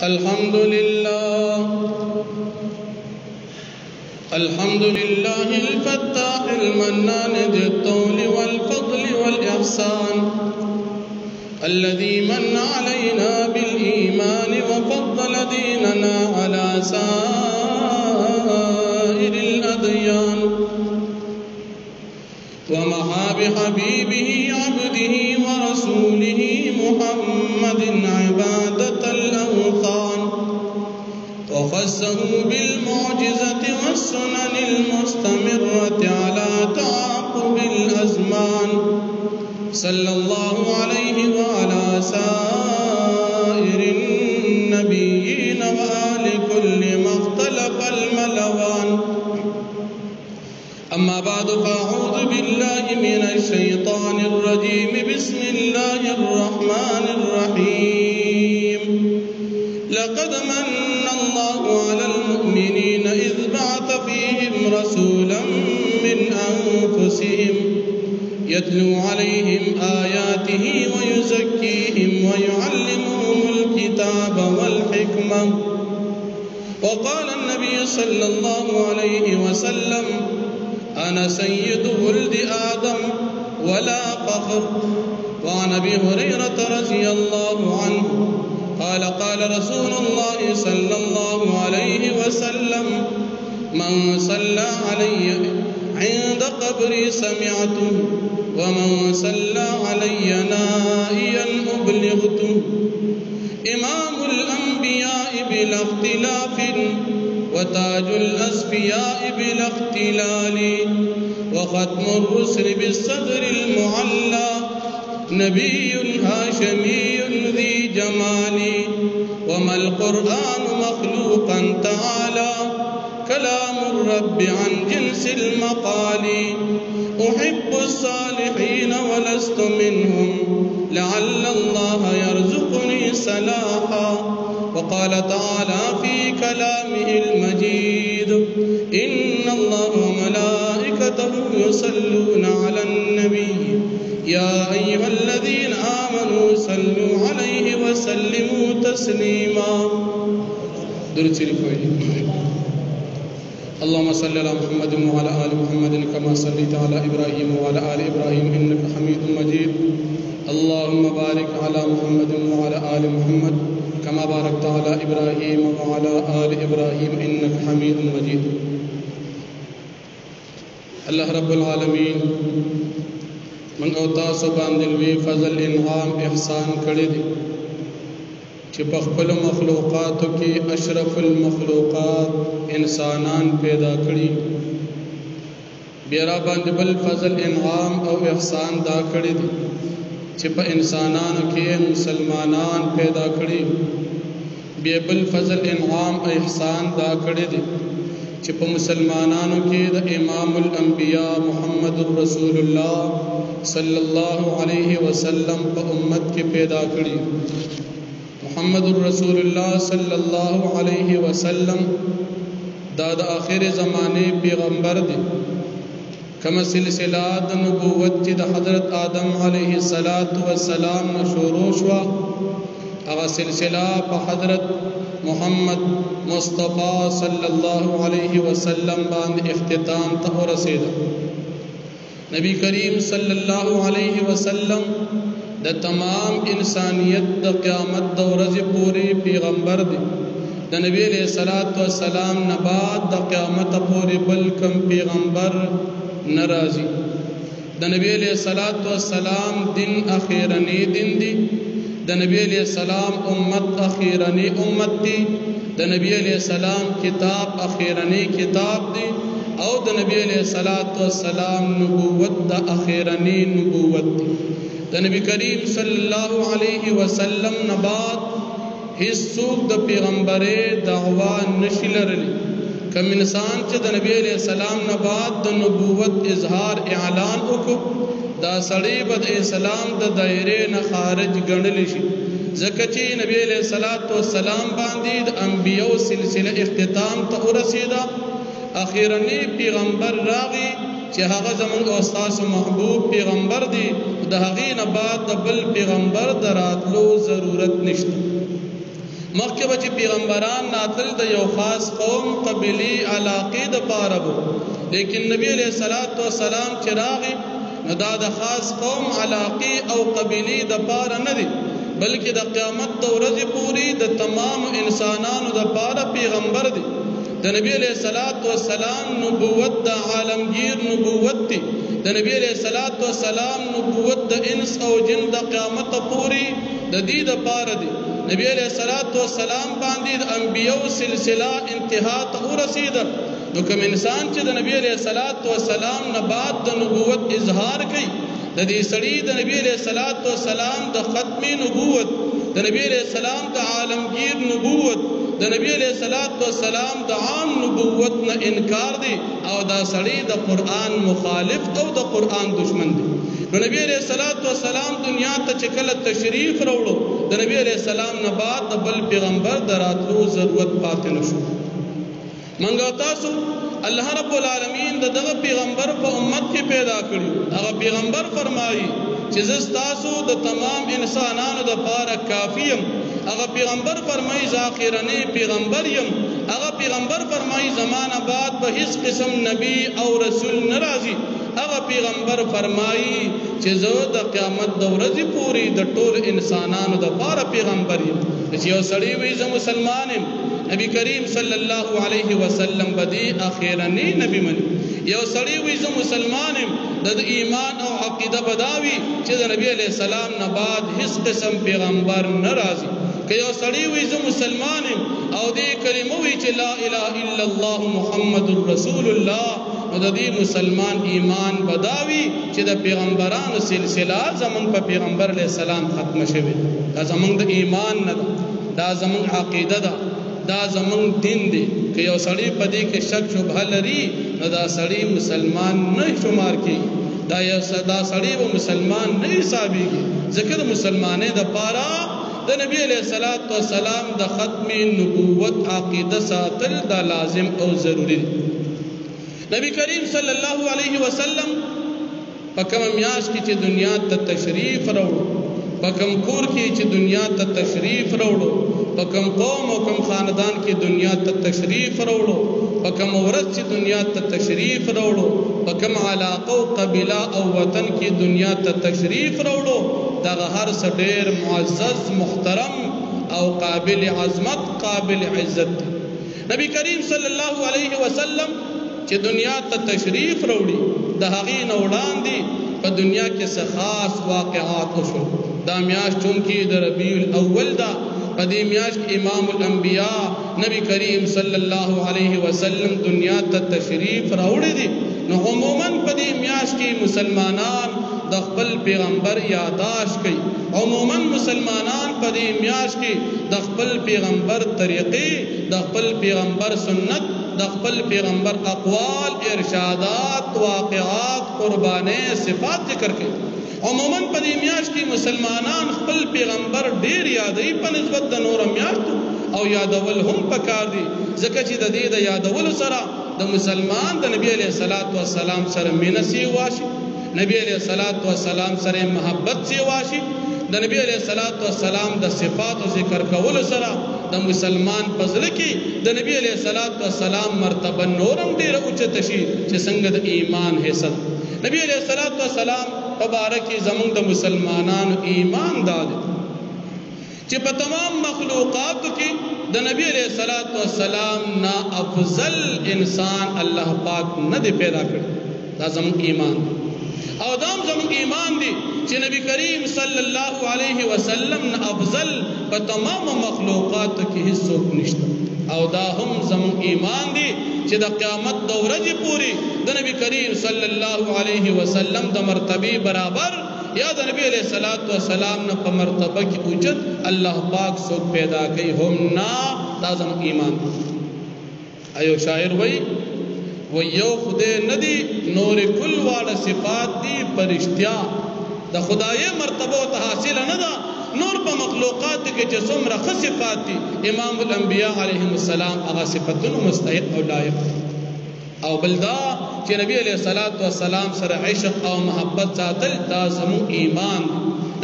अल्हम्दुलिल्लाह الفتاح المنان ذي الطول والفضل والإحسان الذي من علينا بالإيمان وفضل ديننا على سائر الأديان ومحى بحبيبه عبده ورسوله محمد عبادة الأوثان وخصه بالمعجزة والسنن المستمرة على تعاقب الأزمان صلى الله عليه وعلى سائر النبيين وآل كل ما اختلف الملوان أما بعد فأعوذ بالله من الشيطان الرجيم بسم الله الرحمن الرحيم لقد من الله على المؤمنين إذ بعث فيهم رسولا من أنفسهم يتلو عليهم آياته ويزكيهم ويعلمهم الكتاب والحكمة وقال النبي صلى الله عليه وسلم أنا سيد ولد آدم ولا فخر. وعن أبي هريرة رضي الله عنه قال قال رسول الله صلى الله عليه وسلم من صلى علي عند قبري سمعته ومن صلى علي نائيا أبلغته. إمام الأنبياء بلا اختلاف وتاج الأصفياء بلا اختلال وختم الرسل بالصدر المعلى نبي هاشمي ذي جمال. وما القرآن مخلوقا تعالى كلام الرب عن جنس المقال. أحب الصالحين ولست منهم لعل الله يرزقني صلاحا. وقال تعالى في كلامه المجيد إن الله وملائكته يصلون على النبي يا أيها الذين آمنوا صلوا عليه وسلموا تسليما. درود شريف اللهم صل على محمد وعلى آل محمد كما صليت على إبراهيم وعلى آل إبراهيم إنك حميد مجيد. اللهم بارك على محمد وعلى آل محمد كما باركت على إبراهيم وعلى آل إبراهيم إنك حميد مجيد. الله رب العالمين من اوتاس باندې لوی فضل انعام احسان کړی دی چې په خپل مخلوقاتو کې اشرف المخلوقات انسانان پیدا کړی. بیا را باندې بل فضل انعام او احسان دا کړی دی چې په انسانانو کې مسلمانان پیدا کړی. بیا بل فضل انعام او احسان دا کړی دی چې په مسلمانانو کې د امام الانبیاء محمد رسول الله صلی الله علیه وسلم په امت کې پیدا کړی. محمد رسول الله صلی الله علیه وسلم دا د آخر زمانه پیغمبر دی. کما سلسله د نبوت چې د حضرت آدم علیه السلام نه شروع شو هغه سلسله په حضرت محمد مصطفی صلی الله علیه وسلم باندې اختتام ته ورسېده. نبی کریم صلی الله علیه وسلم د تمام انسانیت د قیامت د ورځې پورې پیغمبر دی. د نبی علیہ الصلوۃ والسلام نه بعد د قیامت پورې بل کم پیغمبر ناراضي. د نبی علیہ الصلوۃ والسلام دین اخیرنی دین دی. د نبی علیہ السلام امت اخیرنی امت دی. د نبی علیہ السلام کتاب اخیرنی کتاب دی او د نبی علیہ الصلوۃ والسلام نبوت د اخیرنی نبوت دی. د نبی کریم صلی الله علیه وسلم نه بعد هیڅ څوک د پیغمبري دعوا نشي لرلی. کوم انسان چې د نبی علیہ السلام نه بعد د نبوت اظهار اعلان وکړ دا سړی بد اسلام د دایره نه خارج ګڼل شي. ځکه چې نبی علیہ الصلوۃ والسلام باندې د انبیو سلسله اختتام ته ورسیدا. اخیرنی پیغمبر راغی چې هغه زموږ استاد محبوب پیغمبر دی. د هغې نه بعد د بل پیغمبر د راتلو ضرورت نشته. مخکې به چې پیغمبران ناتل د یو خاص قوم قبیلی علاقې دپاره وو، لیکن نبی علیہ الصلوۃ والسلام چې راغی نو دا د خاص قوم علاقې او قبیلی دپاره نه دی، بلکې د قیامت د ورځې پورې د تمام انسانانو دپاره پیغمبر دی. د نبی علیہ الصلوۃ والسلام نبوت د عالمگیر نبوت دی. د نبی علیہ الصلوۃ والسلام نبوت د انس او جن د قیامت پورې د دې دپاره دی. نبی علیہ الصلوۃ والسلام باندې د انبیو سلسله انتها ته ورسېده. نو کوم انسان چې د نبی علیہ الصلوۃ والسلام نه بعد د نبوت اظهار کوي، د دې سړي د نبی علیہ الصلوۃ والسلام د ختمي نبوت، د نبی علیہ السلام د عالمگیر نبوت، د نبی علیہ الصلوۃ والسلام د عام نبوت نه انکار دی او دا سړی د قرآن مخالف او د قرآن دشمن دی. نو نبی علیہ الصلوۃ والسلام دنیا ته چې کله تشریف راوړو، د نبی علیہ السلام نه بعد د بل پیغمبر د راتلو ضرورت پاتې نشو. منګو تاسو الله رب العالمین دغه پیغمبر په امت کې پیدا کړی. هغه پیغمبر فرمایي چې زه تاسو د تمام انسانانو دپاره کافی یم. هغه پیغمبر فرمایي زه اخرنی پیغمبر یم. هغه پیغمبر فرمایي زمانه بعد به هیڅ قسم نبی او رسول نه راځي. هغه پیغمبر فرمایي چې زه د قیامت د ورځې پورې د ټول انسانانو دپاره پیغمبر یم. چې یو سړی وایي زه مسلمان یم، نبی کریم صلی الله علیه وسلم بدی اخیرنی نبی منی. یو سړی وایي زه مسلمان یم، د ایمان او عقیده بداوي چې د نبی علیہ السلام نه بعد هیڅ قسم پیغمبر نه راځي. که یو سړی وایي زه مسلمان یم او دې کلمه وایي چې لا اله الا الله محمد رسول الله، نو د دې مسلمان ایمان بداوي چې د پیغمبرانو سلسله زمونږ په پیغمبر علیہ السلام ختمه شوې. دا زمونږ د ایمان نه ده، دا زمونږ عقیده ده، دا زمونږ دین دی. که یو سړی په دې کې شک شبهه لري نو دا سړی مسلمان نه شمار کېږي، دا سړی به مسلمان نه حسابېږي. ځکه د مسلمانۍ دپاره د نبی علیہ الصلوۃ والسلام د ختم نبوت عقیده ساتل دا لازم او ضروری دی. نبی کریم صلی الله علیه وسلم په کومه میاشت کې چې دنیا ته تشریف راوړو، په کوم کور کې چې دنیا ته تشریف راوړو، په کوم قوم او کوم خاندان کې دنیا ته تشریف راوړو، په کوم ورځ چې دنیا ته تشریف راوړو، په کوم علاقه او قبیله او وطن کې دنیا ته تشریف راوړو، دغه هر څه ډېر معزز محترم او قابل عظمت قابل عزت دی. نبی کریم صلی الله علیه وسلم چې دنیا ته تشریف راوړي، د هغې نه وړاندې په دنیا کې څه خاص واقعات وشول. دا میاشت چونکې د ربیع الاول ده، په دې میاشت کې امام الانبیاء نبی کریم صلی الله علیه وسلم دنیا ته تشریف راوړی دی. نو عموماً په دې میاشت کې مسلمانان د خپل پیغمبر یاداشت کوي. عموماً مسلمانان په دې میاشت کې د خپل پیغمبر طریقې، د خپل پیغمبر سنت، د خپل پیغمبر اقوال، ارشادات، واقعات، قربانې، صفات ذکر کوي. عموماً په دې میاشت کې مسلمانان خپل پیغمبر ډېر یادوي په نسبت د نورو میاشتو، او یادول هم پکار دي، ځکه چې د دې د یادولو سره د مسلمان د نبی علیہ الصلوۃ والسلام سره مینه سی واشي، نبی علیہ الصلوۃ والسلام سره محبت سی واشي. د نبی علیہ الصلوۃ والسلام د صفاتو ذکر کولو سره د مسلمان په زړه کې د نبی علیہ الصلوۃ والسلام مرتبه نورم ډېره اوچته شي چې څنګه د ایمان حصه. نبی علیہ الصلوۃ والسلام مبارکی زمونږ د مسلمانانو ایمان داد چې په تمام مخلوقاتو کې د نبی علیہ الصلوۃ والسلام نا افضل انسان الله پاک نه دی پیدا کړی. دا زمونږ ایمان دی او دام زمونږ ایمان دی چې نبی کریم صلی الله علیه وسلم نه افضل په تمام مخلوقاتو کې هیڅوک نشته. او دا هم زمونږ ایمان دی چې د قیامت د ورځې پورې د نبی کریم صلی الله علیه وسلم د مرتبه برابر یا د نبی علیہ الصلوۃ والسلام نه په مرتبه کې اوچت الله پاک څوک پیدا کوي هم نه. دا زموږ ایمان دی. ایو شاعر وایي یو خدای نه دی نور کل واړه صفات دي پرشتیا، د خدای مرتبه ته حاصل نه ده نور په مخلوقات کې چې څومره ښه صفات دي امام الانبیاء علیهم السلام هغه صفتونو مستحق او لایق. او بل دا چې نبی علیہ الصلوۃ والسلام سره عشق او محبت ساتل دا زموږ ایمان.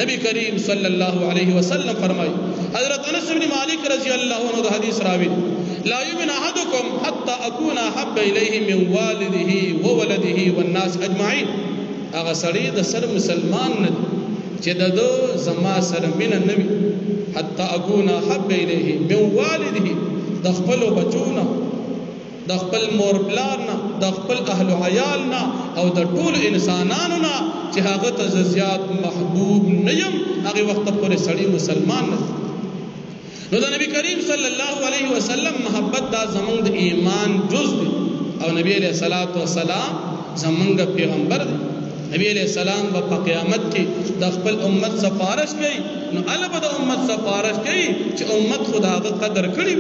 نبی کریم صلی الله علیه وسلم فرمایي حضرت انس بن مالک رضی اللہ عنہ دا حدیث راوی لا یؤمن احدکم حتى اكون احب الیہ من والده وولده والناس اجمعین. هغه سړی د سر مسلمان نه چې د زما سره مینه نوي حتى اكون احب الیہ من والده د خپل بچونه د خپل مور پلار نه د خپل اهل عیال نه او د ټول انسانانو نه چې هغه ته زیات محبوب نه یم هغه وخت پورې سړی مسلمان نه. نو د نبی کریم صلی الله علیه وسلم محبت دا زمونږ د ایمان جز دی او نبی علیہ الصلوۃ والسلام زمونږ پیغمبر دی. نبی علیہ السلام په قیامت کې د خپل امت سفارش کوي نو الله به د امت سفارش کوي چې امت خداغه قدر کړي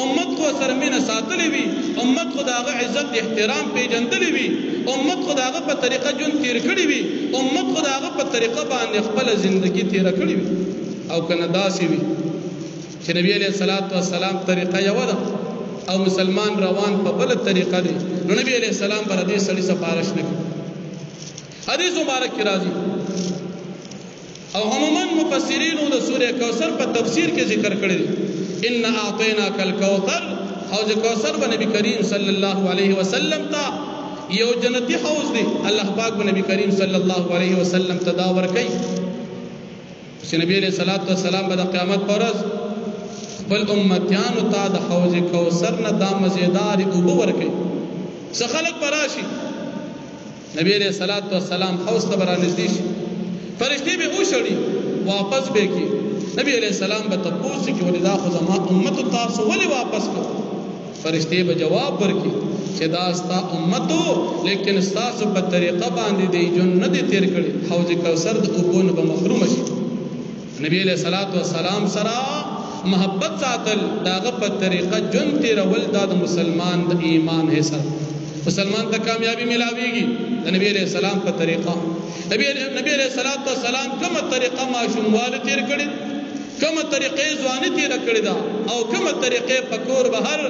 امت خو سره مینه ساتلې وي امت خداغه عزت احترام پیژندلې وي امت خداغه په طریقه جون تیر کړي وي امت خداغه په طریقه باندې خپل ژوندۍ تیر کړي وي او کنه داسې وي چې نبی علیہ الصلوۃ والسلام طریقه یو ده او مسلمان روان په بل طریقه دی نو نبی علیہ السلام پر دې سړي سفارش نه کوي. حدیث مبارک کی راضی او عموما مفسرین د سورہ کوثر په تفسیر کې ذکر کړی ان اعطیناک الکوثر حوض کوثر به نبی کریم صلی الله علیه وسلم تا یو جنتی حوض دی الله پاک به نبی کریم صلی الله علیه وسلم تداور کوي چې نبی علیہ الصلوۃ والسلام به قیامت پر ورځ خپل امتیانو ته د حوض کوثر نه دا مزیدار او ورکي څه خلق براشي نبی علیہ الصلوۃ والسلام حوض ته برانځي فرشتي به اوشړي واپس به کی نبی علیہ السلام به تاسو کې ولدا خو زما امت تاسو ولې واپس کو فرشتي به جواب ورکي چې دا ستا امتو لیکن تاسو په طریقه باندې دی جنت تیر کړي حوض کوثر د اوبون به محروم شي. نبی علیہ الصلوۃ والسلام سره محبت ساتل داغه په طریقه جن تیرول د مسلمان د ایمان حصہ مسلمان ته کامیابی ملاویږي د نبی علیہ السلام په طریقه نبی علیہ الصلوۃ والسلام کومه طریقه معشوموال تیر کړي کومه طریقې ځواني تیر کړي دا او کومه طریقې پکور بهر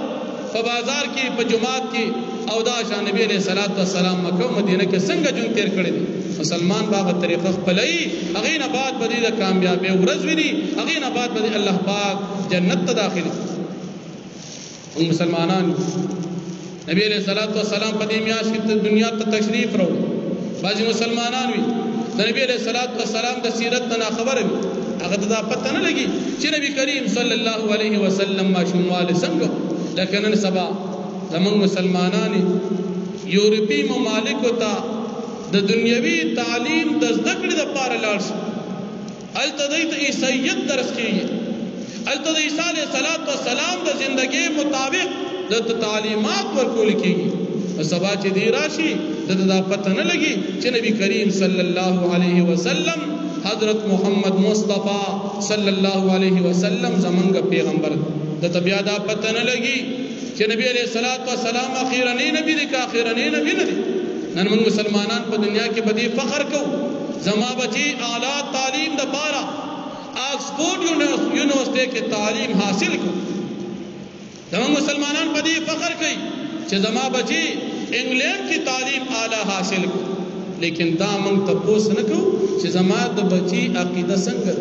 په بازار کې په جمعات کې او دا شان نبی علیہ الصلوۃ والسلام مکه مدینه کې څنګه جون تیر کړي دي مسلمان باغ طریقه خپلای هغه نه بعد بدی د کامیابی ورځ ویني هغه نه بعد بدی الله پاک جنت ته داخلي مسلمانان نبی علیہ الصلوۃ والسلام په دې میاشت کې دنیا ته تشریف راوړ بعضی مسلمانان وي د نبی علیہ الصلوۃ والسلام د سیرت نه خبر وي هغه ته پته نه لګي چې نبی کریم صلی الله علیه وسلم ماشوموال څنګه لکه نن سبا زمونږ مسلمانان یورپی ممالک ته د دنیوي تعلیم د زده کړې لپاره لاړ شي هلته دوی ته عیسایت درس کیږي هلته د عیسی علیه السلام د ژوندۍ مطابق د تعلیمات ورکول کیږي سبا چې دی راشي د پته نه لګي چې نبی کریم صلی الله علیه وسلم حضرت محمد مصطفی صلی الله علیه وسلم زمونږ پیغمبر د بیا دا پته نه لګي چې نبی علیہ الصلوۃ والسلام اخیرنی نبی دی کا اخیرنی نبی نه دی. نن موږ مسلمانان په دنیا کې بدی فخر کوو زما بچی اعلی تعلیم د پاره آکسفورد یونیورسيټي کې تعلیم حاصل کو زموږ مسلمانان په دې فخر کوي چې زما بچي انګلند کې تعلیم اعلی حاصل کو لیکن دا موږ ته پوس نه کو چې زما د بچي عقیده څنګه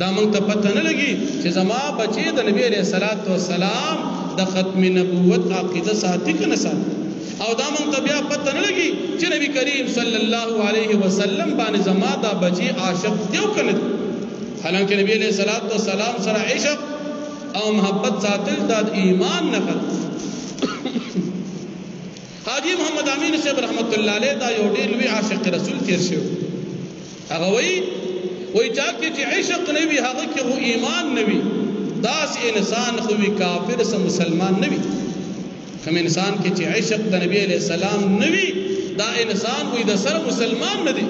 دا موږ ته پته نه لګي چې زما بچي د نبی عليه الصلاه والسلام د ختم نبوت عقیده ساتي کنه ساتي او دا موږ ته بیا پته نه لګي چې نبی کریم صلی الله علیه وسلم باندې زما دا بچي عاشق دیو کنه حالانکه نبی عليه الصلاه والسلام سره عشق او محبت ساتل د ایمان نه حاجی محمد امین صاحب رحمت الله علیه دا یو ډیر لوی عاشق رسول تیر شو هغه وای چا کې چې عشق نه وي هغه کې خو ایمان نه وي داس انسان خو وی کافر سم مسلمان نه وي کوم انسان کې چې عشق د نبی علیہ السلام نه وي دا انسان وې د سره مسلمان نه دی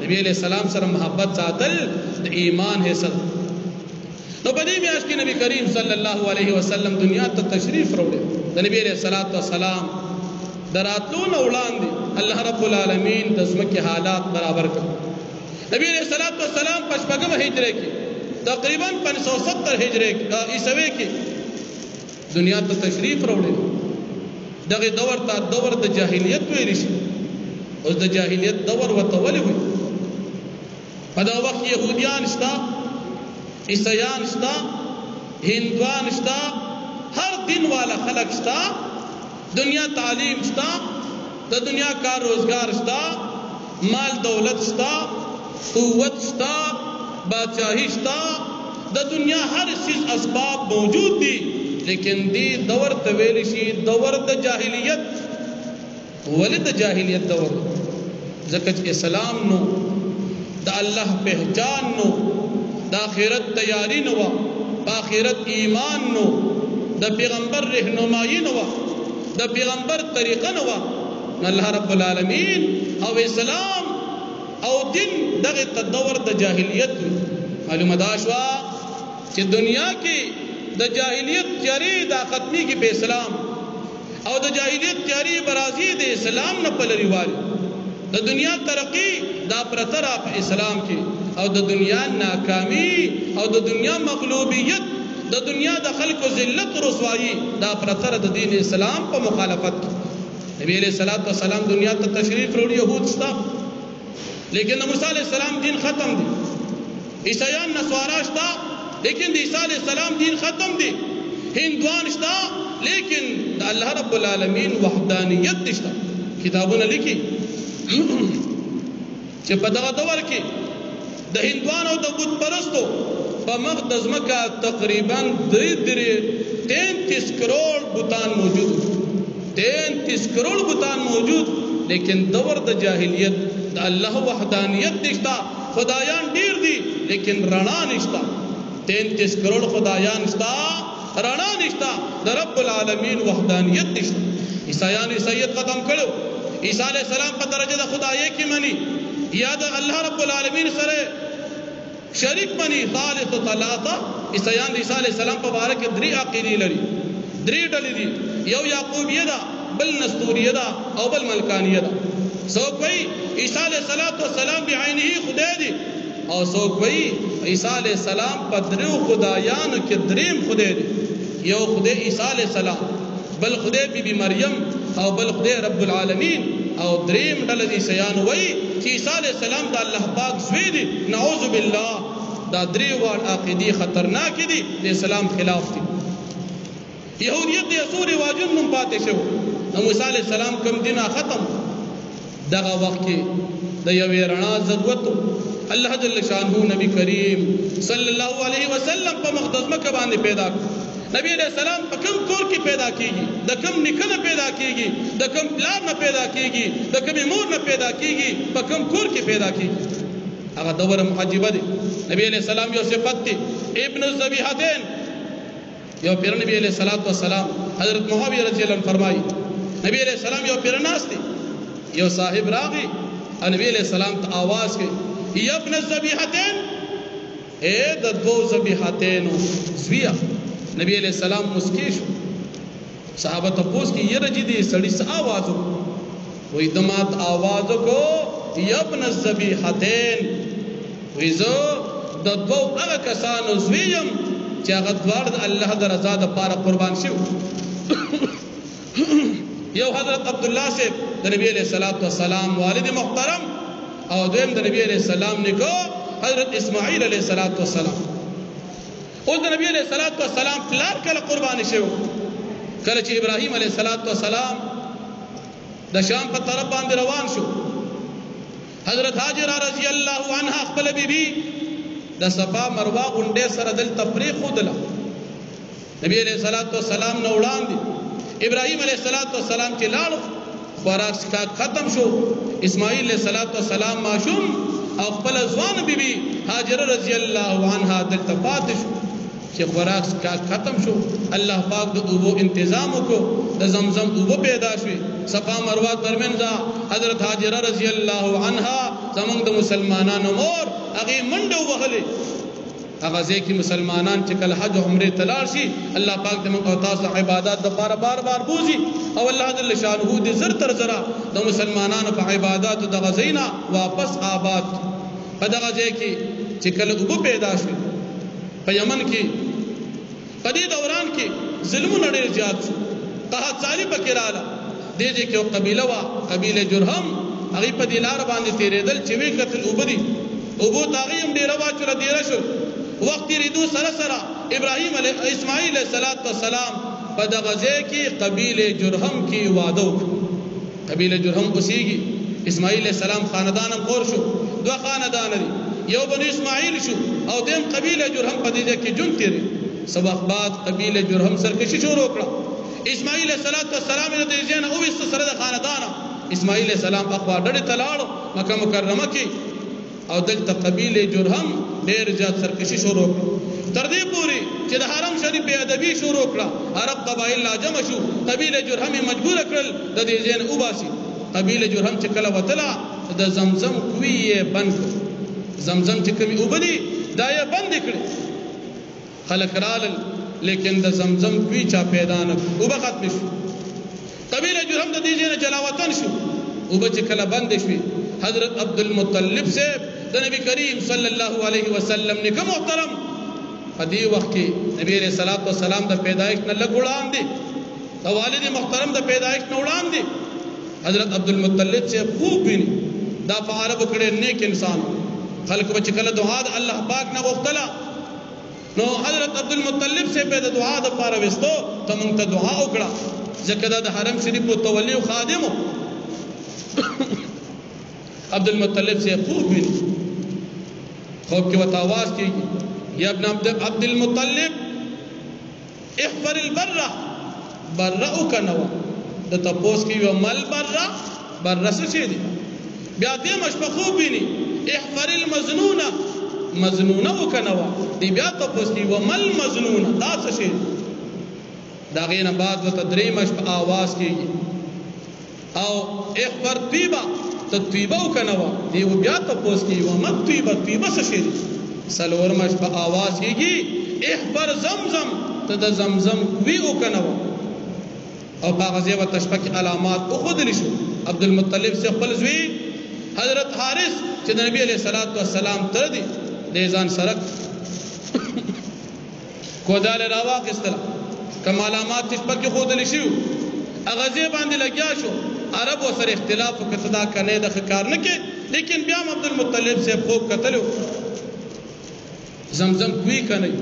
نبی علیہ السلام سره محبت ساتل د ایمان حصہ نو په دې میاشت کې نبی کریم صلی الله علیه وسلم دنیا ته تشریف راوړي د نبی علیہ الصلوۃ والسلام دراتلون وړاندې الله رب العالمین د زمکه حالات برابر کړ نبی علیہ الصلوۃ والسلام پښپغم هجره کې تقریبا 570 هجره عیسوی کې دنیا ته تشریف راوړي دغه دور ته دور د جاهلیت ویل شي او د جاهلیت دور وته ولې وي په دا وخت يهوديان شتا عیسیان شتا، ہندوان شتا، ہر دین والا خلق شتا، دنیا تعلیم شتا، دا دنیا کار روزگار شتا، مال دولت شتا، قوت شتا، بادشاہی شتا، دا دنیا ہر چیز اسباب موجود دی، لیکن دی دور طویل شی دور دا جاہلیت. ولی دا جاہلیت دور زکچ اسلام نو، دا اللہ پہچان نو، دا آخرت تیاری نو، با آخرت ایمان نو، دا پیغمبر رہنمائی نو، دا پیغمبر طریقہ نو. اللہ رب العالمین او اسلام او دین دغه تدور د جاہلیت معلومه دا شوا چې دنیا کې د جاہلیت تیاری دا ختمی کی په اسلام او د جاہلیت تیاری برازی د اسلام نه پلری والی د دنیا ترقی دا پرتر په اسلام کې او د دنیا ناکامی او د دنیا مغلوبیت د دنیا د خلق ذلت رسوائی دا پرتر د دین اسلام په مخالفت کی. نبی علیہ السلام دنیا ته تشریف وروړي يهود شتا، لیکن موسی علیہ السلام دین ختم دی. عیسیان نصارا شتا، لیکن د عیسی علیہ السلام دین ختم دی. ہندوان شتا، لیکن د الله رب العالمین وحدانیت نشتا. کتابونه لیکي چې په دغه دور کې د هندوانو او د بت پرستو په مخ د ځمکه تقریبا 33 کروڑ بتان موجود، 33 کروڑ بتان موجود، لیکن دور د جاہلیت د الله وحدانیت نشتا. خدایان ډیر دي لیکن رڼا نشتا. 33 کروڑ خدایان نشتا، رڼا نشتا، د رب العالمین وحدانیت نشتا. عیسایان عیسیت ختم کړو. عیسی علیہ السلام په درجه د خدای کې منی یا د الله رب العالمین سره شریک منی ثالث ثلاثه. عیسیان د عیسی علیہ السلام په باره کې 3 عقیدې لري، 3 ډلې دي. یو یعقوبیه ده، بل نستوریه ده او بل ملکانیه ده. څوک وایي عیسی علیہ السلام بعینه خدای دی او څوک وایي عیسی علیہ السلام په 3 خدایانو کې 3 خدای دی. یو خدای عیسی علیہ السلام، بل خدای بی بی مریم او بل خدای رب العالمین او 3 ډله دي عیسیان وایي چې عیسی علیہ السلام د الله پاک زوی دی. نعوذ بالله، دا 3 وړ عقیدې خطرناک دي، د اسلام خلاف دي. یهودیت د یسوع رواجون نوم پاتې شو. نو موسی علیہ السلام کوم دینه ختم دغه وخت کې د یوې رڼا ضرورت الله جل شانه نبی کریم صلی الله علیه وسلم په مقدس مکه باندې پیدا کړ. نبی علیہ السلام په کوم کور کې پیدا کیږي؟ د کوم نیکه نه پیدا کیږي؟ د کوم پلار نه پیدا کیږي؟ د کوم مور نه پیدا کیږي؟ په کوم کور کې پیدا کیږي؟ هغه دوره محجبه دي. نبی علیہ السلام یو صفت دی، ابن الذبیحتین. یو پیر نبی علیہ السلام حضرت معاویہ رضی اللہ عنہ فرمائی نبی علیہ السلام یو پیر ناس دی، یو صاحب راغی او نبی علیہ السلام ته آواز کوي یا ابن الذبیحتین، اے د 2 ذبیحتینو زویا. نبی علیہ السلام مسکی شو. صحابه تپوس کی یہ رجی دی سړی څه آواز وی دمات آواز کو یا ابن الذبیحتین، وی زه د 2 هغه کسانو زویم چې هغه دوار د الله د رضا لپاره قربان شو. یو حضرت عبداللہ سے نبی علیہ السلام والد محترم او دویم د نبی علیہ السلام نکو حضرت اسماعیل علیہ السلام. او د نبی علیہ السلام پلار کله قربان شو؟ کله چې ابراهیم علیہ السلام د شام په طرف باندې روان شو. حضرت هاجرہ رضی اللہ عنہا خپل بیبي د صفا مروه غونډې سره دل تفریق خودله. نبی علیہ السلام نو وړاندې ابراهیم علیہ السلام چې لاړو خوراک ختم شو. اسماعیل علیہ السلام معصوم او خپل ځوان بیبي هاجرہ رضی اللہ عنہا دلته پاتې شو. چې خوراک ختم شو، الله پاک د اوبو انتظام وکړو، د زمزم اوبه پیدا شوې. صفا مروه ترمنځ حضرت هاجرہ رضی اللہ عنہا زمونږ د مسلمانانو مور هغې منډه ووهلې. هغه ځای کې مسلمانان چې کله حج او عمرې ته لاړ شي، الله پاک د موږ او تاسو عبادات دپاره بار بار بوځي او الله جل شانه د زر تر زره د مسلمانانو په عباداتو دغه ځای نه واپس آباد. په دغه ځای کې چې کله اوبه پیدا شوې په یمن کې، په دې دوران کې ظلمونه ډېر زیات شو، قحطزاري پکې راغله. دې ځای کې یو قبیله وه، قبیله جرهم. هغوی په دې لاره باندې تېرېدل چې ویې کتل اوبه دي، اوبو ته هغوی هم ډېره واچوله، دیره شول. وخت تیریدو سره سره ابراهیم اسماعیل علیه السلام په دغه ځای کې قبیله جرهم کې واده وکړ. قبیله جرهم اوسېږي. اسماعیل علیه السلام خاندان هم خور شو. دوه خاندان دي، یو بنو اسماعیل شو او دیم قبیله جرهم په دې ځای کې ژوند تېرې. سبق بعد قبیله جرهم سرکشي شروع کړه. اسماعیل علیه السلام یې د دې ځای نه وویسته سره د خاندانه. اسماعیل علیه السلام اخوا ډډې ته لاړو مکه مکرمه کې او دلته قبیله جرهم ډېر زیات سرکشي شروع کړه، تر دې پورې چې د حرم شریف بې ادبي شروع کړه. عرب قبایل لا جمع شو، قبیله جرهم یې مجبور کړل د دې ځای نه وباسي. قبیله جرهم چې کله وتله د زمزم کوی یې بند کړ. زمزم چې کومې اوبه دي دا یې بندې کړې. خلک رالل لیکن د زمزم کوی چا پیدا نه کړ، اوبه ختمې شو. قبیله جرهم د دې ځای نه جلا وطن شو. اوبه چې کله بندې شوې، حضرت عبدالمطلب صاحب د نبی کریم صلی الله علیه وسلم نیکه محترم په دې وخت کې نبی علیہ الصلوۃ والسلام د پیدایښت نه لږ وړاندې د والد محترم د پیدایښت نه وړاندې حضرت عبدالمطلب صاحب خوب ویني. دا په عربو کې نیک انسان، خلکو به چې کله دعا د الله پاک نه غوښتله نو حضرت عبدالمطلب صاحب د دعا دپاره وستو ته موږ ته دعا وکړه، ځکه دا د حرم شریف متولي او خادم و. عبدالمطلب صاحب خوب ویني، خوب کې ورته آواز کېږي یا ابن عبدالمطلب احفر البره، بره وکنوه. د تپوس کې یو مل بره، بره څه شی دی؟ بیا دېمه شپه خوب ویني احفر المظنونه، مظنونه وکنوه. دی بیا تپوس کې یو مل مظنونه، دا څه شی دی؟ د هغې نه بعد ورته درېیمه شپه آواز کېږي او احفر طیبه، ته طیبه وکنوه. دی بیا تپوس کې یو مل طیبه، طیبه څه شی دی؟ څلورمه شپه آواز کېږي احفر زمزم، ته د زمزم کوی وکنوه. او په هغه ځای ورته شپه کې علامات وښودلی شو. عبدالمطلب سے خپل زوی حضرت حارث چې د نبي علیه الصلاۃ والسلام تر دی د ځان سره کوداله راواخیستله، کوم علامات چې شپه کې ښودلی شوي هغه ځای باندې لګیا شو. عربو سره اختلاف وکړ ته دا کنې د ښه کار نه کې، لیکن بیا هم عبدالمطلب صاحب خوب کتلی زمزم کوی کنی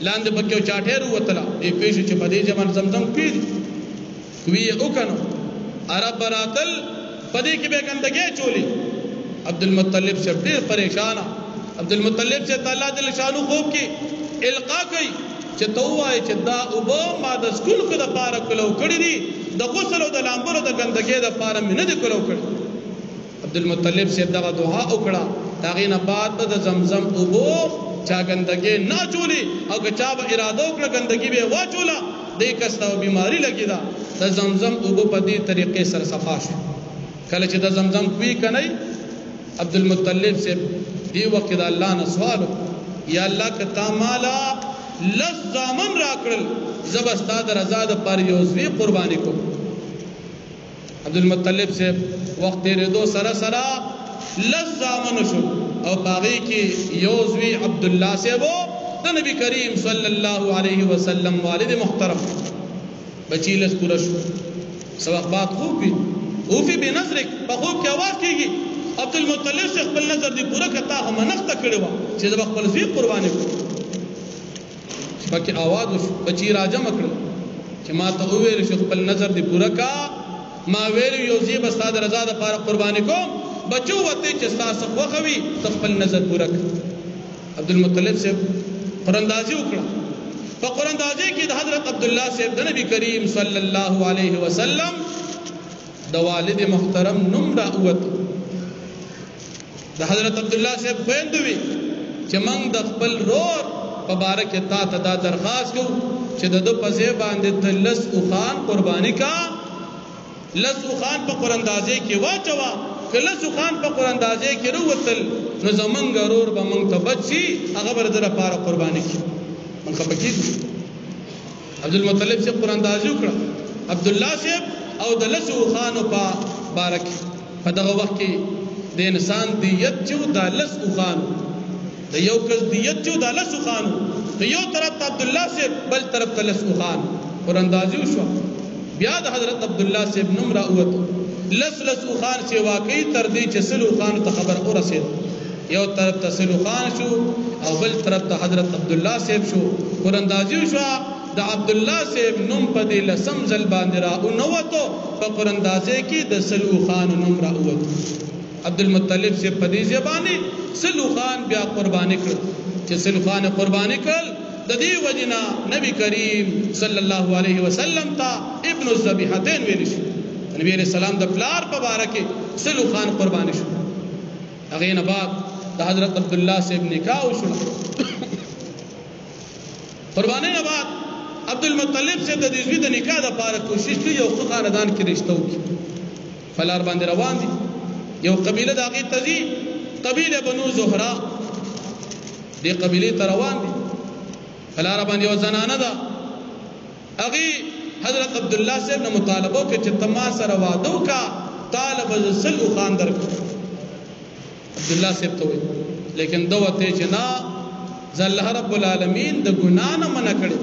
لاندې پکې یو چاټیر ووتله. دې پوه شو چې په دې ځای باندې زمزم کوی دی، کوی یې وکنو. عرب براتل په دې کې به ګندګۍ چولې. عبدالمطلب صاحب ډېر پریشانه. عبدالمطلب صاحب الله جل شانو خوب کې القا کوي چې ته ووایې چې دا اوبه ما د څښونکو دپاره کلو کړي دي، د غسل او د لامبلو د ګندګۍ دپاره مې نه دي کلو کړي. عبدالمطلب صاحب دغه دعا وکړه. د هغې نه بعد به د زمزم اوبو چا ګندګۍ نه اچولې او که چا به اراده وکړه ګندګي به یې واچوله، دې کس ته بیماري لګېده. د زمزم اوبه په دې طریقې سره صفا شو. کله چې د زمزم کوی کنی عبدالمطلب صاحب دې وخت کې د الله نه سوال وکړ، یا الله که تا مالا لس زامن راکړل زه به ستا د رضا دپاره یو زوی قرباني کوم. عبدالمطلب صاحب وخت تېرېدو سره سره لس زامنو شو او په هغې کې یو زوی عبدالله صاحب د نبی کریم صلی الله علیه وسلم والد محترم. بچی لس پوره شو. سبق بعد خوب وي اوفي بنظرک، په خوب کې آواز کېږي عبدالمطلب صاحب خپل نظر دې پوره کړه، تا خو منښته کړې وه چې زه به خپل زوی قرباني کړم. شپه کې آواز وشو، بچي راجمع کړل چې ما ته وویل شو خپل نظر دې پوره کړه، ما ویل یو زوی به ستا د رضا دپاره قرباني کوم. بچو وته چې ستا څه خوښه وي ته خپل نظر پوره کړه. عبدالمطلب صاحب قراندازي وکړه. په قراندازي کې د حضرت عبدالله صاحب د نبی کریم صلی الله علیه وسلم د والد محترم نوم راووت. د حضرت عبدالله صاحب خویندو وي چې موږ د خپل رور په باره کې تا ته دا درخواست کوو چې د ده په ځای باندې ته لس اوښان قرباني کا. لس اوښان په قراندازۍ کې واچوه، که لس اوښان په قراندازۍ کې راووتل نو زمونږ رور به موږ ته بچ شي، هغه به د ده لپاره قرباني کړي. موږ خفه کېږو. عبدالمطلب صاحب قراندازي وکړه. عبدالله صاحب او د لسو اوښانو په باره کې په دغه وخت کې د انسان دیت چې و دا لس اوښانو، د یو کس دیت چې و دا لس اوښانو، نو یو طرف ته عبدالله صاحب بل طرف ته لس اوښان. قراندازي وشوه. بیا د حضرت عبدالله صاحب نوم راووت. لس اوښان سیوا کوي تر دې چې سلو اوښانو ته خبر ورسېد. یو طرف ته سلو خان شو او بل طرف ته حضرت عبد الله صاحب شو قراندازي شو د عبد الله صاحب نوم په دې لسم ځل باندې را او نوته په قراندازي کې د سلو خان نوم را اوت عبد المطلب صاحب په دې ځبانه سلو خان بیا قرباني کړ چې سلو خان قرباني کړ د دې وجنا نبی کریم صلی الله علیه وسلم تا ابن الذبیحتین ویل شي نبی علیہ السلام د پلار په باره کې سلو خان قرباني شو هغه نه بعد د حضرت عبد الله صاحب نکاح وشو قرباني نه بعد عبد المطلب صاحب د دې د نکاح لپاره کوشش کوي یو خاندان کې رشتہ وکړي فلار باندې روان دي یو قبيله د هغه تزي قبيله بنو زهرا دې قبيله ته روان دي فلار باندې یو زنانه ده هغه حضرت عبد الله صاحب نے مطالبه کې چې تما سره وادو کا طالب سلو خان درک عبد الله صاحب ته وي لیکن دوته چې نا ز الله رب العالمین د ګنا نه منع کړي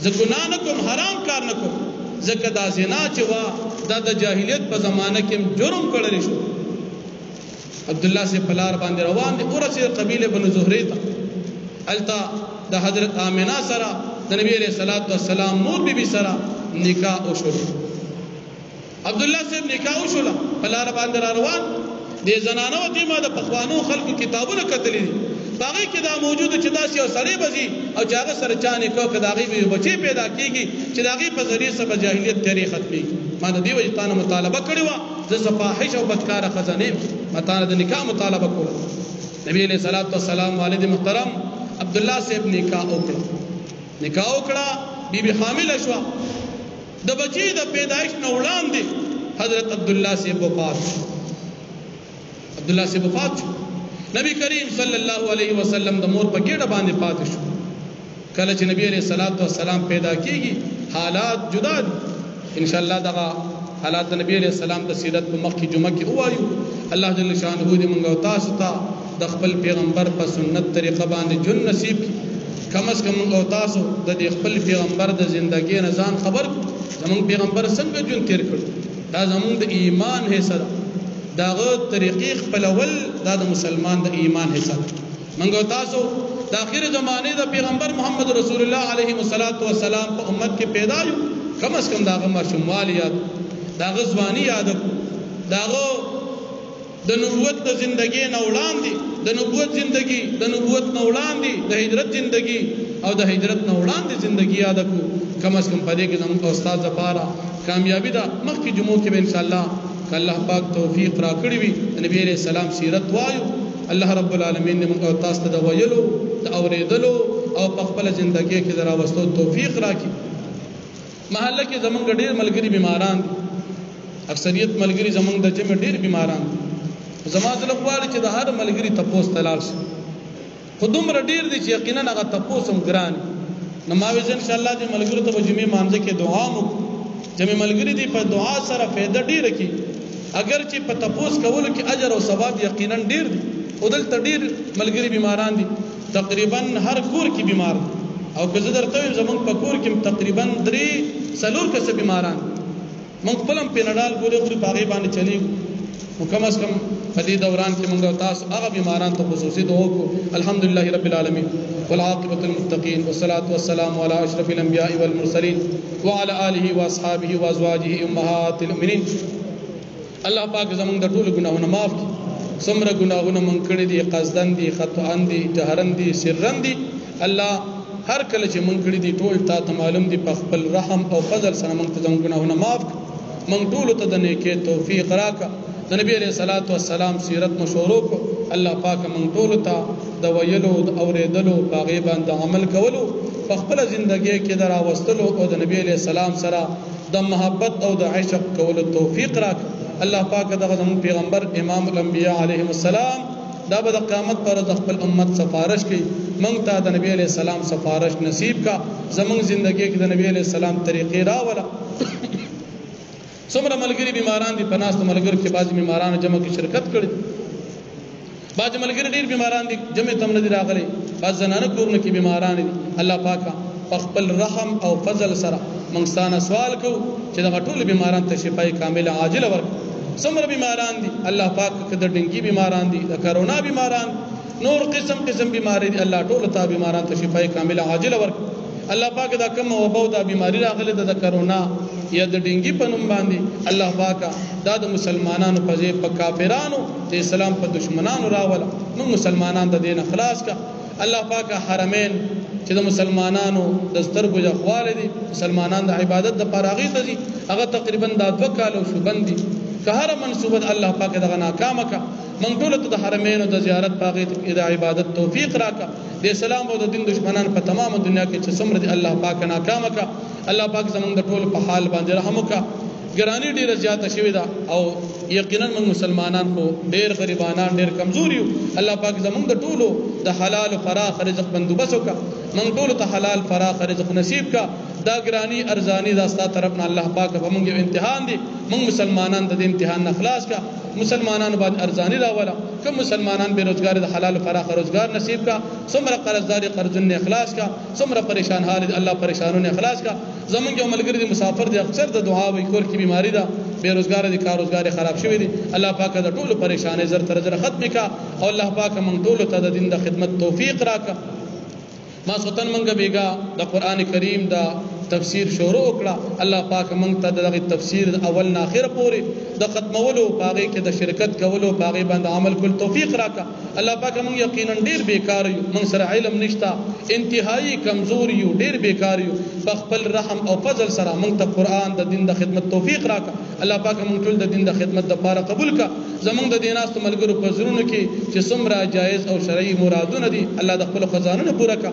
ز ګنا نه کوم حرام کار نه کوم زکه دا زنا چې وا د جاهلیت په زمانه کې جرم کړل شو عبد الله صاحب پلار باندې روان دي اورسه قبيله بنو زهري ته التا د حضرت آمنه سره د نبی علیہ الصلوۃ والسلام مور بی بی سره نکاح وشو عبد الله صاحب نکاح وشو پلار باندې روان دي زنانو ته ما د پخوانو خلکو کتابونه کتلې باغې کې دا موجود چې داسې او سړی بزي او جاګه سره چانه کو کداغي به بچي پیدا کیږي چې داغي په ذریعہ سره جاهلیت تاریخ ختمي ما د دې وجه تانه مطالبه کړې و د صفاحش او بدکار خزانه متا د نکاح مطالبه کړو نبی علیہ الصلوۃ والسلام والد محترم عبد الله صاحب نکاح وکړه بیبي حامل شو د بچی د پیدایش نه وړاندې حضرت عبد الله صاحب وفات شو نبی کریم صلی الله علیه وسلم د مور په ګډه باندې پاتې شو کله چې نبی علیہ الصلوۃ والسلام پیدا کیږي حالات جدا دي ان شاء الله دغه حالات د نبی علیہ السلام د سیرت په مخ کې جمعه کې وایو الله جل شانه دې موږ او تاسو ته د خپل پیغمبر په سنت طریقه باندې جن نصیب کی کم از کم او تاسو د خپل پیغمبر د ژوندۍ نه ځان خبر زمون پیغمبر څنګه جون تیر کړ دا زمون د ایمان حصہ داغه طریقې خپل اول دا د مسلمان د ایمان حصہ منګو تاسو د اخر زمانه د پیغمبر محمد رسول الله علیه والسلام په امت کې پیدا یو کم از کم داغه مشمولیت داغه ځواني یاد داغه د نبوت د ژوندۍ نه وړاندې د نبوت ژوندۍ د نبوت نه وړاندې د هجرت ژوندۍ او د هجرت نه وړاندې ژوندۍ یاد کو کم از کم پدې کې زموږ استاد لپاره کامیابی ده مخکې جمعو کې ان شاء الله الله پاک توفیق را کړی وي نبی عليه السلام سیرت وایو الله رب العالمین دې موږ تاسو ته د ویلو د اوریدلو او په خپل ژوندۍ کې درا واستو توفیق راکړي محله کې زمونږ ډېر ملګری بیماران دي اکثریت ملګری زمونږ د جمع ډېر بیماران دي زما زله غواړي چې د هر ملګری تپوس تلال شي خودم ډېر دي چې یقینا هغه تپوس هم ګران نو ما وځ ان شاء الله دې ملګرو ته جمعې مانځه کې دعا مو جمع ملګری دي په دعا سره فائدہ ډېر کی اگر چې په تپوس کول کې اجر او ثواب یقینا ډېر دي او دلته ډېر ملګری بیماران دي تقریبا هر کور کې بیمار دي او که زه درته زمونږ په کور کې تقریبا 3-4 کس بیماران مونږ خپلم پینډال ګورې خوري باغې باندې چلیږو کم از کم په دې دوران کې مونږ تاسو هغه بیماران ته خصوصي دعا وکړو الحمدلله رب العالمین والعاقبۃ للمتقین والصلاة والسلام علی اشرف الانبیاء والمرسلین وعلى آله واصحابه وازواجه امهات المؤمنین الله پاک زمونږ د ټولو ګناهونه معاف کړي څومره ګناهونه مونږ کړي دي قصدن دي خطأن دي جهرن دي سرن دي الله هر کله چې مونږ کړي دي ټول ته معلوم دي په خپل رحم او فضل سره مونږ ته زموږ ګناهونه معاف کړي مونږ ټول ته د نیکۍ توفیق راکړه د نبی علیہ الصلوۃ والسلام سیرت مشورو کو الله پاک مونږ ټول ته د ویلو د اوریدلو باغې باندې عمل کولو په خپل ژوندۍ کې درا واستلو او د نبی علیہ السلام سره د محبت او د عشق کولو توفیق راکړه الله پاک دغه زموږ پیغمبر امام الانبیاء علیهم السلام دا به د قیامت پر د خپل امت سفارش کوي مونږ ته د نبی علیہ السلام سفارش نصیب کا زموږ ژوندۍ کې د نبی علیہ السلام طریقې راولا څومره ملګری بیماران دي پناست ملګر کې بعض بیماران جمع کې شرکت کړي بعض ملګری ډیر بیماران دي جمع تم نه راغلي بعض زنانه کورونه کې بیماران دي الله پاک خپل رحم او فضل سره موږ ستانه سوال کو چې دا ټول بیماران ته شفای کامله عاجله ورکړي څومره بیماران دي الله پاک د ډنګي بیماران دي د کرونا بیماران نور قسم قسم بیماری دي الله ټول ته بیماران ته شفای کامله عاجله ورکړي الله پاک دا کوم وبا دا بیماری راغله د کرونا یا د ډنګي په نوم باندې الله پاک دا د مسلمانانو په ځای په کافرانو د اسلام په دشمنانو راوله موږ مسلمانان د دین خلاص کا الله پاک حرمین چې د مسلمانانو د سترګو ځخواله دي مسلمانان د عبادت د پراغي ته دي هغه تقریبا د 2 کالو شو بندي که هر منصوبه الله پاک دغه ناکامه کا من ټول ته د حرمین او د زیارت پاغي د عبادت توفیق راکا د اسلام او د دین دشمنان په تمام دنیا کې چې څومره دي الله پاک ناکامه کا الله پاک زمونږ د ټول په حال باندې رحم وکا ګرانی ډیره زیاته شوې ده او یقینا موږ مسلمانان خو ډیر غریبانان ډیر کمزور یو الله پاک زمونږ د ټولو د حلال او فراخ رزق بندوبس وکا موږ ټول ته حلال فراخ رزق نصیب کا دا ګرانی ارزانی دا ستاسو طرف نه الله پاک په موږ امتحان دي موږ مسلمانان د امتحان نه خلاص کا مسلمانانو باندې ارزانی راولا کوم مسلمانان بیروزګار د حلال فراخ روزګار نصیب کا څومره قرضداري قرضونه اخلاص کا څومره پریشان حال الله پریشانونه اخلاص کا زمونږ یو ملګری د مسافر دی اکثر د دعا وی کور کی بیماری ده بیروزګار دي کار روزګار خراب شوی دي الله پاک د ټولو پریشانې زر تر زر ختم کا او الله پاک موږ ټولو ته د دین د خدمت توفیق راکا ما سوتن منګه بیگا د قران کریم دا تفسیر شروع کړه الله پاک موږ ته دغه تفسیر اول نه اخر پورې د ختمولو پاغه کې د شرکت کولو پاغه باندې عمل کول توفیق راکا الله پاک موږ یقینا ډیر بیکار یو موږ سره علم نشتا انتهایی کمزور یو ډیر بیکار یو خپل رحم او فضل سره موږ ته قران د دین د خدمت توفیق راکا الله پاک موږ ټول د دین د خدمت د لپاره قبول کا زمونږ د دیناست ملګرو په زړونو کې چې څومره جایز او شرعي مرادونه دي الله د خپل خزانه پوره کا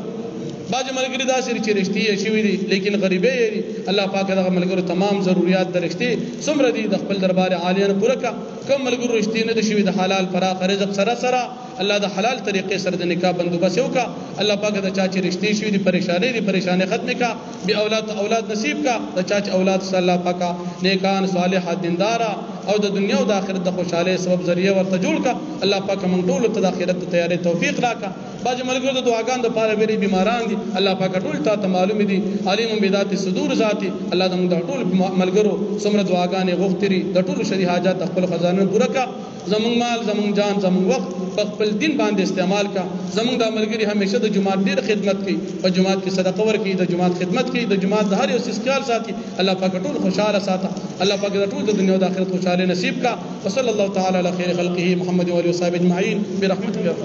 باج ملګری دا سری چې رښتې شوی دي لیکن غریبې دي الله پاک دغه ملګرو تمام ضرورت د رښتې څومره دي د خپل دربار عالیانه پوره کا کوم ملګرو رښتې نه دي شوی د حلال فراخ رزق سره سره الله د حلال طریقې سره د نکاح بندوبس وکا الله پاک د چا چې رښتې شوی دي پریشانې ختم کا به اولاد نصیب کا د چا چې اولاد صلی الله پاک نیکان صالحات دیندارا او د دنیا او د آخرت د خوشاله سبب ذریعہ ورته جوړ کا الله پاک موږ ټول ته د آخرت د تیارې توفیق راکا باج ملګرو د دعاګان د پاره ویری بیماران دي الله پاک ټول ته معلوم دي علیم بذات صدور ذاتی الله د ټول ملګرو څومره دعاګانې غوښتري د ټول شری حاجات خپل خزانه پوره کا زمون مال زمون جان زمون وخت خپل دین باندې استعمال کا زمون د ملګری همیشه د جماعت ډیر خدمت کوي په جماعت کې صدقه ورکړي د جماعت خدمت کوي د جماعت د هر یو خیال ساتي الله پاک ټول خوشاله ساته الله پاک ټول د دنیا او د آخرت خوشاله نصیب کا وصلی الله تعالی علی خیر خلقه محمد و علیه و صحبه اجمعین برحمتک یا